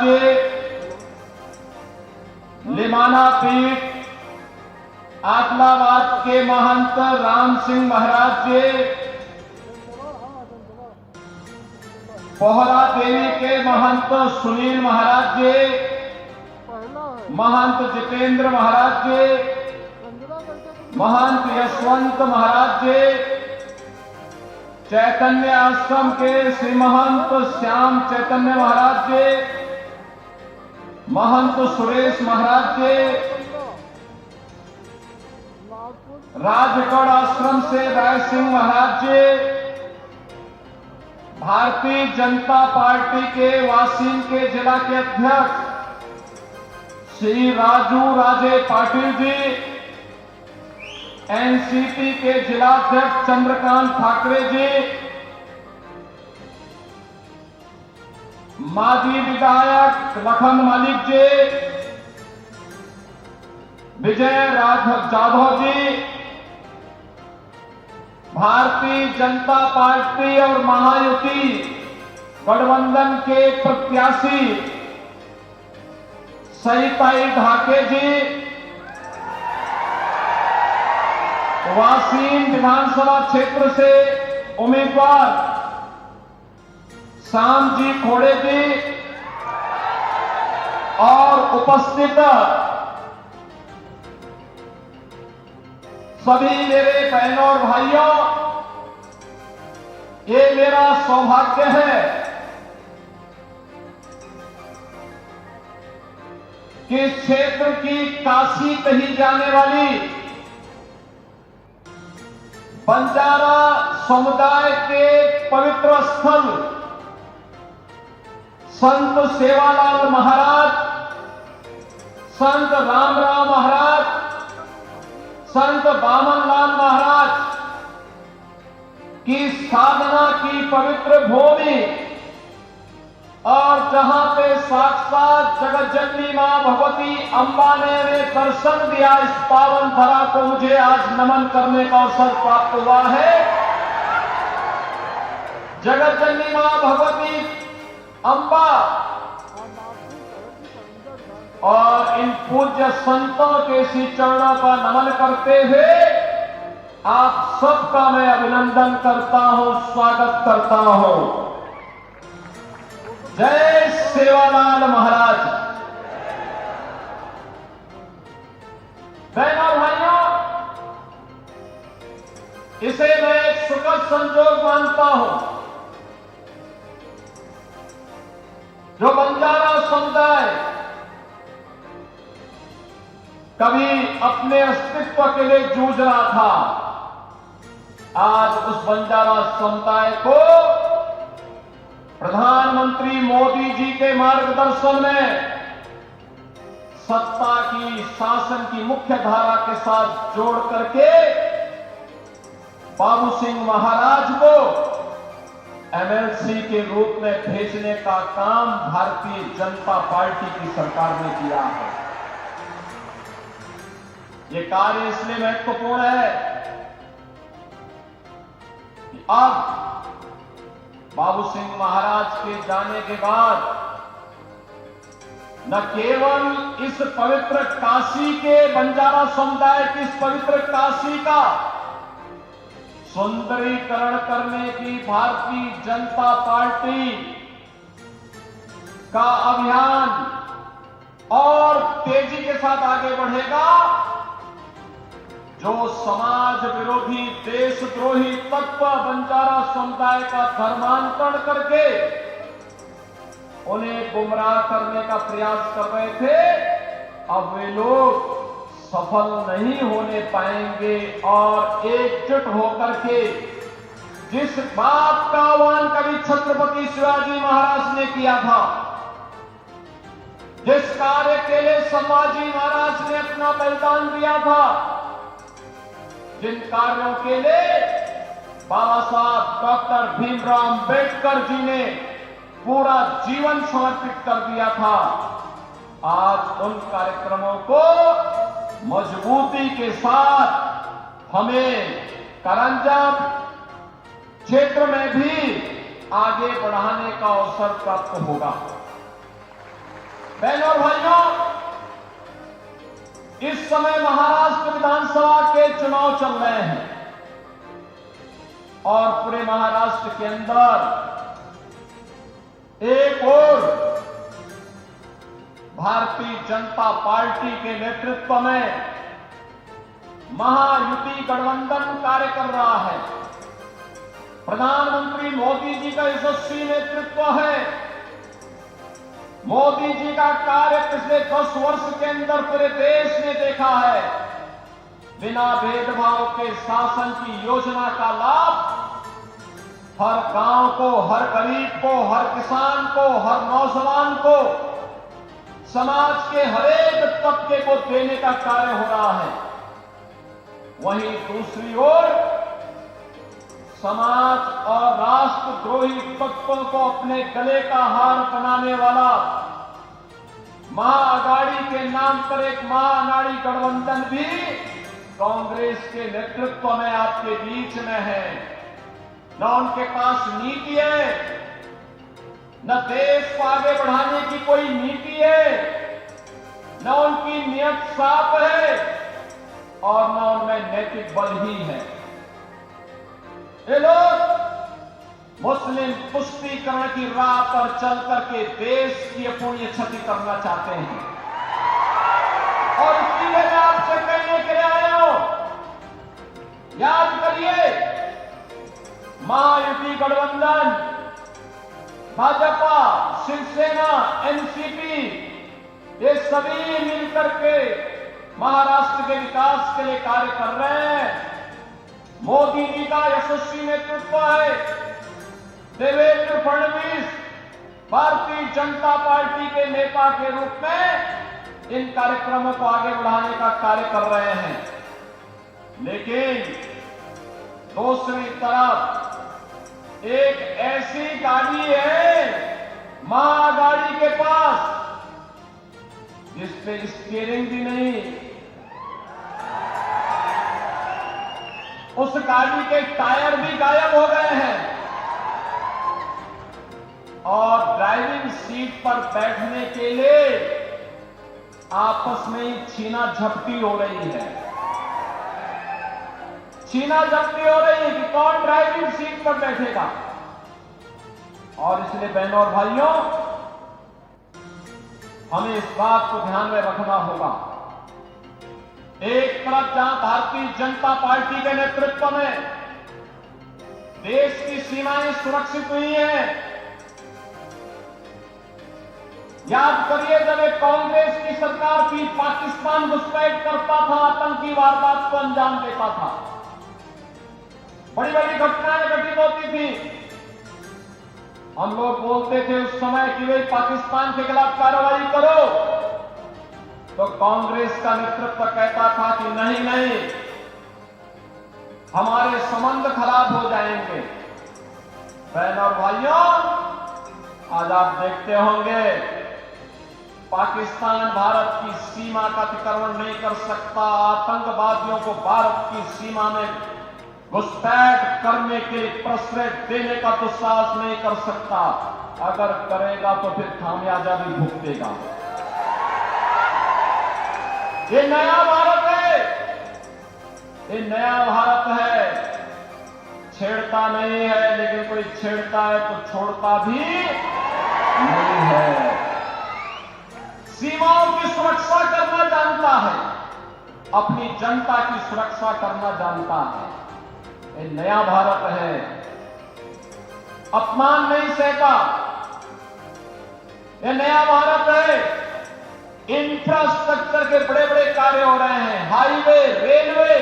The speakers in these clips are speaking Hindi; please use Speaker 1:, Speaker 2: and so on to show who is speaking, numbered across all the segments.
Speaker 1: जी, लिमाना पीठ आदिलाबाद के महंत राम सिंह महाराज जी, पोहरा देवी के महंत सुनील महाराज जी, महंत जितेंद्र महाराज जी, महंत यशवंत महाराज जी, चैतन्य आश्रम के श्री महंत श्याम चैतन्य महाराज जी, महंत सुरेश महाराज जी, राजगढ़ आश्रम से राय सिंह महाराज जी, भारतीय जनता पार्टी के वासीन के जिला के अध्यक्ष श्री राजू राजे पाटिल जी, एनसीपी के जिलाध्यक्ष चंद्रकांत ठाकरे जी, माजी विधायक लखन मलिक जी, विजय राघव जाधव जी, भारतीय जनता पार्टी और महायुति गठबंधन के प्रत्याशी सईताई ढाके जी, वासीन विधानसभा क्षेत्र से उम्मीदवार श्याम जी खोड़े जी और उपस्थित सभी मेरे बहनों और भाइयों, ये मेरा सौभाग्य है कि इस क्षेत्र की काशी कही जाने वाली बंजारा समुदाय के पवित्र स्थल संत सेवालाल महाराज, संत रामराव महाराज, संत बामनलाल महाराज की साधना की पवित्र भूमि और जहां पे साक्षात जगत जननी मां भगवती अंबा ने दर्शन दिया, इस पावन धरा को मुझे आज नमन करने का अवसर प्राप्त हुआ है। जगत जननी मां भगवती अंबा और इन पूज्य संतों के श्री चरणों का नमन करते हुए आप सबका मैं अभिनंदन करता हूं, स्वागत करता हूं। जय सेवालाल महाराज। बहनों भाइयों, इसे मैं एक सुखद संजोग मानता हूं जो बंजारा समुदाय कभी अपने अस्तित्व के लिए जूझ रहा था, आज उस बंजारा समुदाय को प्रधानमंत्री मोदी जी के मार्गदर्शन में सत्ता की, शासन की मुख्य धारा के साथ जोड़ करके बाबू सिंह महाराज को एमएलसी के रूप में भेजने का काम भारतीय जनता पार्टी की सरकार ने किया है। ये कार्य इसलिए महत्वपूर्ण है कि अब बाबू सिंह महाराज के जाने के बाद न केवल इस पवित्र काशी के बंजारा समुदाय की इस पवित्र काशी का सुंदरीकरण करने की भारतीय जनता पार्टी का अभियान और तेजी के साथ आगे बढ़ेगा। जो समाज विरोधी, देशद्रोही तत्व बंजारा समुदाय का धर्मांतरण करके उन्हें गुमराह करने का प्रयास कर रहे थे, अब वे लोग सफल नहीं होने पाएंगे और एकजुट होकर के जिस बात का आह्वान कभी छत्रपति शिवाजी महाराज ने किया था, जिस कार्य के लिए संभाजी महाराज ने अपना बलिदान दिया था, जिन कार्यों के लिए बाबा साहब डॉक्टर भीमराव अंबेडकर जी ने पूरा जीवन समर्पित कर दिया था, आज उन कार्यक्रमों को मजबूती के साथ हमें करंजम क्षेत्र में भी आगे बढ़ाने का अवसर प्राप्त होगा। बहनों और भाइयों, इस समय महाराष्ट्र विधानसभा के चुनाव चल रहे हैं और पूरे महाराष्ट्र के अंदर एक और भारतीय जनता पार्टी के नेतृत्व में महायुति गठबंधन कार्य कर रहा है। प्रधानमंत्री मोदी जी का यशस्वी नेतृत्व है। मोदी जी का कार्य पिछले 10 वर्ष के अंदर पूरे देश ने देखा है। बिना भेदभाव के शासन की योजना का लाभ हर गांव को, हर गरीब को, हर किसान को, हर नौजवान को, समाज के हर एक तबके को देने का कार्य हो रहा है। वहीं दूसरी ओर समाज और राष्ट्रद्रोही तत्वों को अपने गले का हार बनाने वाला महाअघाड़ी के नाम पर एक महाअघाड़ी गठबंधन भी कांग्रेस के नेतृत्व में आपके बीच में है। न उनके पास नीति है, न देश को आगे बढ़ाने की कोई नीति है, न उनकी नियत साफ है और न उनमें नैतिक बल ही है। ये लोग मुस्लिम तुष्टीकरण की राह पर चल करके देश की अपूर्णीय क्षति करना चाहते हैं और इसलिए मैं आपसे कहने के लिए आया हूं, याद करिए, महायुति गठबंधन, भाजपा, शिवसेना, एनसीपी, ये सभी मिलकर के महाराष्ट्र के विकास के लिए कार्य कर रहे हैं। मोदी जी का यशस्वी नेतृत्व है। देवेंद्र फडणवीस भारतीय जनता पार्टी के नेता के रूप में इन कार्यक्रमों को आगे बढ़ाने का कार्य कर रहे हैं। लेकिन दूसरी तरफ एक ऐसी गाड़ी है महाअघाड़ी के पास जिसपे स्टीयरिंग भी नहीं, उस गाड़ी के टायर भी गायब हो गए हैं और ड्राइविंग सीट पर बैठने के लिए आपस में ही छीना झपटी हो रही है। छीना झपटी हो रही है कि कौन ड्राइविंग सीट पर बैठेगा। और इसलिए बहनों और भाइयों, हमें इस बात को ध्यान में रखना होगा। एक तरफ जहां भारतीय जनता पार्टी के नेतृत्व में देश की सीमाएं सुरक्षित हुई हैं, याद करिए जब एक कांग्रेस की सरकार थी, पाकिस्तान घुसपैठ करता था, आतंकी वारदात को अंजाम देता था, बड़ी बड़ी घटनाएं घटित होती थी। हम लोग बोलते थे उस समय कि भाई पाकिस्तान के खिलाफ कार्रवाई करो, तो कांग्रेस का नेतृत्व कहता था कि नहीं नहीं, हमारे संबंध खराब हो जाएंगे। बहनों और भाइयों, आज आप देखते होंगे पाकिस्तान भारत की सीमा का अतिक्रमण नहीं कर सकता, आतंकवादियों को भारत की सीमा में घुसपैठ करने के प्रश्रय देने का दुस्साहस नहीं कर सकता। अगर करेगा तो फिर खामियाजा भी भुगतेगा। ये नया भारत है, ये नया भारत है। छेड़ता नहीं है, लेकिन कोई छेड़ता है तो छोड़ता भी नहीं है। सीमाओं की सुरक्षा करना जानता है, अपनी जनता की सुरक्षा करना जानता है। ये नया भारत है, अपमान नहीं सहता। ये नया भारत है, इंफ्रास्ट्रक्चर के बड़े बड़े कार्य हो रहे हैं, हाईवे, रेलवे।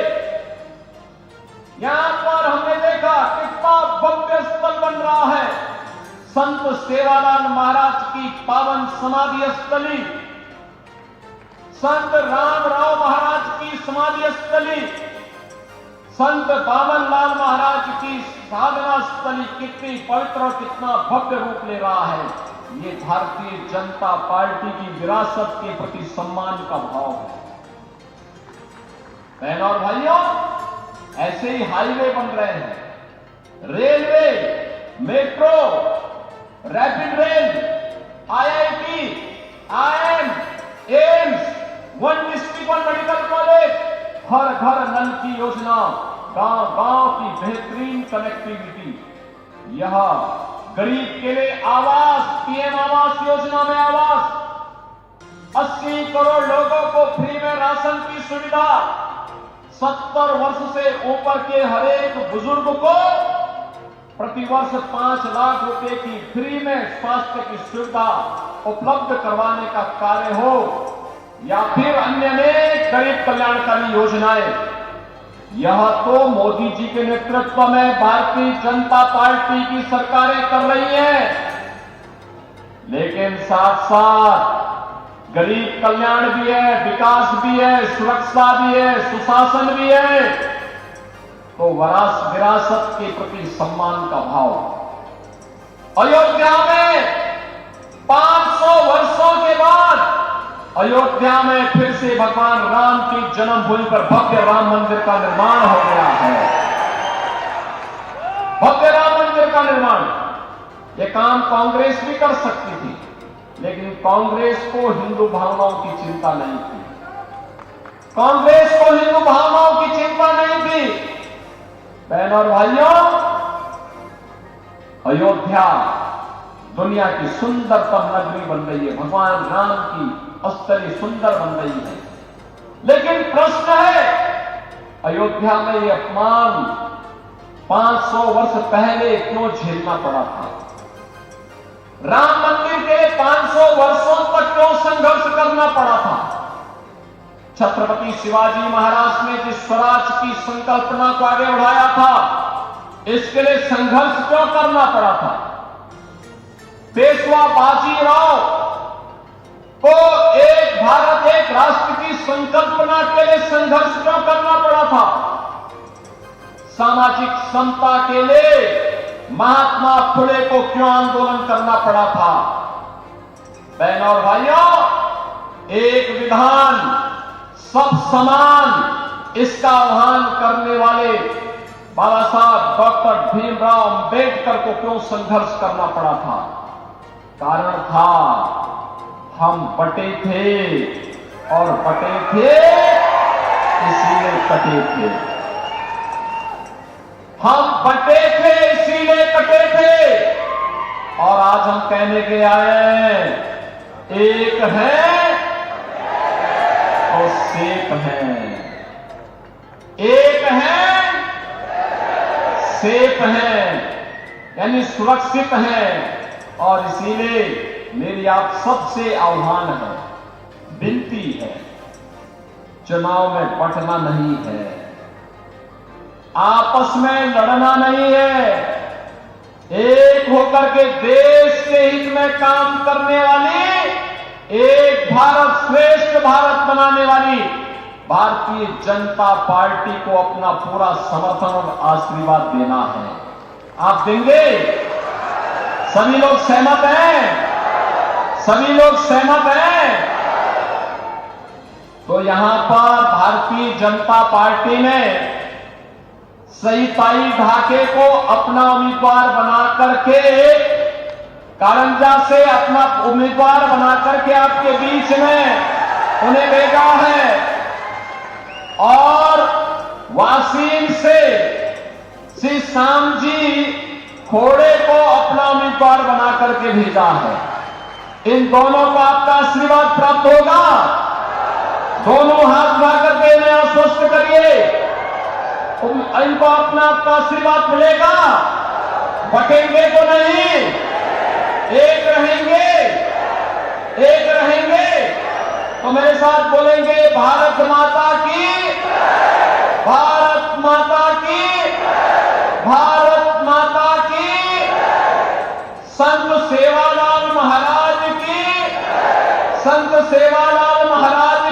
Speaker 1: यहां पर हमने देखा कितना भव्य स्थल बन रहा है, संत सेवालाल महाराज की पावन समाधि स्थली, संत रामराव महाराज की समाधि स्थली, संत बामनलाल महाराज की साधना स्थली कितनी पवित्र और कितना भव्य रूप ले रहा है। ये भारतीय जनता पार्टी की विरासत के प्रति सम्मान का भाव है। बहनों और भाइयों, ऐसे ही हाईवे बन रहे हैं, railway, metro, rapid rail, IIT, IIM, की योजना, गांव-गांव की बेहतरीन कनेक्टिविटी, यह गरीब के लिए आवास, पीएम आवास योजना में आवास, 80 करोड़ लोगों को फ्री में राशन की सुविधा, 70 वर्ष से ऊपर के हर एक बुजुर्ग को प्रतिवर्ष 5 लाख रुपए की फ्री में स्वास्थ्य की सुविधा उपलब्ध करवाने का कार्य हो, या फिर अन्य अनेक गरीब कल्याणकारी योजनाएं, यह तो मोदी जी के नेतृत्व में भारतीय जनता पार्टी की सरकारें कर रही हैं। लेकिन साथ साथ गरीब कल्याण भी है, विकास भी है, सुरक्षा भी है, सुशासन भी है, तो विरासत के प्रति सम्मान का भाव। अयोध्या में 500 वर्षों के बाद अयोध्या में फिर से भगवान राम की जन्मभूमि पर भव्य राम मंदिर का निर्माण हो गया है। भव्य राम मंदिर का निर्माण, यह काम कांग्रेस भी कर सकती थी, लेकिन कांग्रेस को हिंदू भावनाओं की चिंता नहीं थी। कांग्रेस को हिंदू भावनाओं की चिंता नहीं थी। बहनों और भाइयों, अयोध्या दुनिया की सुंदरतम नगरी बन रही है, भगवान राम की स्थली सुंदर बन रही है। लेकिन प्रश्न है, अयोध्या में यह अपमान 500 वर्ष पहले क्यों झेलना पड़ा था? राम मंदिर के 500 वर्षों तक क्यों संघर्ष करना पड़ा था? छत्रपति शिवाजी महाराज ने जिस स्वराज की संकल्पना को आगे बढ़ाया था, इसके लिए संघर्ष क्यों करना पड़ा था? पेशवा बाजीराव को एक भारत एक राष्ट्र की संकल्पना के लिए संघर्ष क्यों करना पड़ा था? सामाजिक समता के लिए महात्मा फुले को क्यों आंदोलन करना पड़ा था? बहनों और भाइयों, एक विधान सब समान, इसका आह्वान करने वाले बाबा साहब डॉक्टर भीमराव अंबेडकर को क्यों संघर्ष करना पड़ा था? कारण था, हम बटे थे और बटे थे इसीलिए कटे थे। हम बटे थे इसीलिए कटे थे, और आज हम कहने के आए, एक है तो सेफ है, एक है सेफ है, यानी सुरक्षित है। और इसीलिए मेरी आप सबसे आह्वान है, विनती है, चुनाव में बंटना नहीं है, आपस में लड़ना नहीं है, एक होकर के देश के हित में काम करने वाली, एक भारत श्रेष्ठ भारत बनाने वाली भारतीय जनता पार्टी को अपना पूरा समर्थन और आशीर्वाद देना है। आप देंगे? सभी लोग सहमत हैं? सभी लोग सहमत हैं? तो यहां पर भारतीय जनता पार्टी ने सईताई ढाके को अपना उम्मीदवार बना करके, कारंजा से अपना उम्मीदवार बना करके आपके बीच में उन्हें भेजा है, और वासीम से श्री श्याम जी खोड़े को अपना उम्मीदवार बना करके भेजा है। इन दोनों को आपका आशीर्वाद प्राप्त होगा। दोनों हाथ उठा करके इन्हें आश्वस्त करिए, इनको अपना आपका आशीर्वाद मिलेगा। बटेंगे तो नहीं, एक रहेंगे, एक रहेंगे। तो मेरे साथ बोलेंगे, भारत माता की, भारत माता की, भारत माता की, संत सेवालाल महाराज की, संत सेवालाल महाराज